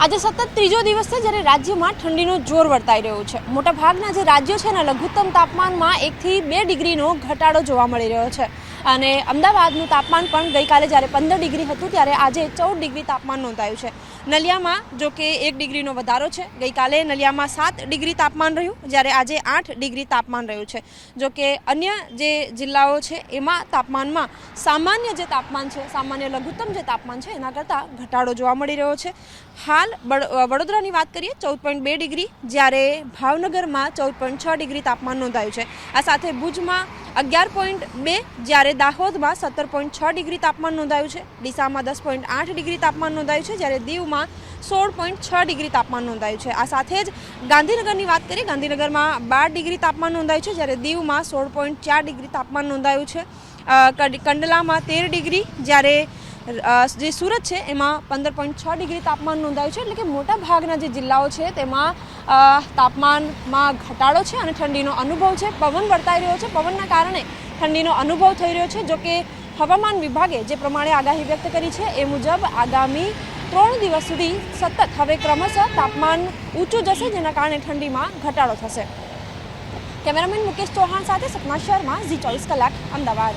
આજે સતત ત્રીજો દિવસ છે જ્યારે રાજ્યમાં ઠંડીનો જોર વર્તાઈ રહ્યો છે। મોટાભાગના જે રાજ્યો છે એના લઘુત્તમ તાપમાનમાં 1 થી 2 ડિગ્રીનો ઘટાડો જોવા મળી રહ્યો છે અને અમદાવાદનું તાપમાન પણ ગઈકાલે જ્યારે 15 ડિગ્રી હતું ત્યારે આજે 14 ડિગ્રી તાપમાન નોંધાયું છે। નલિયામાં જો કે 1 ડિગ્રીનો વધારો છે। ગઈકાલે નલિયામાં 7 ડિગ્રી તાપમાન રહ્યું જ્યારે આજે 8 ડિગ્રી તાપમાન રહ્યું છે। જો કે અન્ય જે જિલ્લાઓ છે એમાં તાપમાનમાં સામાન્ય જે તાપમાન છે, સામાન્ય લઘુત્તમ જે તાપમાન છે એના કરતાં ઘટાડો જોવા મળી રહ્યો છે। હાલ વડોદરાની વાત કરીએ 14.2 ડિગ્રી, જ્યારે ભાવનગરમાં 14.6 ડિગ્રી તાપમાન નોંધાયું છે। આ સાથે ભુજમાં 11.2, જ્યારે દાહોદમાં 17.6 ડિગ્રી તાપમાન નોંધાયું છે। ડીસામાં 10.8 ડિગ્રી તાપમાન નોંધાયું છે, જ્યારે દીવમાં 16.6 ડિગ્રી તાપમાન નોંધાયું છે। આ સાથે જ ગાંધીનગરની વાત કરીએ, ગાંધીનગરમાં 12 ડિગ્રી તાપમાન નોંધાયું છે, જ્યારે દીવમાં 16.4 ડિગ્રી તાપમાન નોંધાયું છે। કંડલામાં 13 ડિગ્રી, જ્યારે જે સુરત છે એમાં 15.6 ડિગ્રી તાપમાન નોંધાયું છે। એટલે કે મોટા ભાગના જે જિલ્લાઓ છે તેમાં તાપમાનમાં ઘટાડો છે અને ઠંડીનો અનુભવ છે। પવન વર્તાઈ રહ્યો છે, પવનના કારણે ઠંડીનો અનુભવ થઈ રહ્યો છે। જો કે હવામાન વિભાગે જે પ્રમાણે આગાહી વ્યક્ત કરી છે એ મુજબ આગામી 3 દિવસ સુધી સતત હવે ક્રમશઃ તાપમાન ઊંચું જશે, જેના કારણે ઠંડીમાં ઘટાડો થશે। કેમેરામેન મુકેશ ચૌહાણ સાથે સપના શર્મા, ઝી 24 કલાક, અમદાવાદ।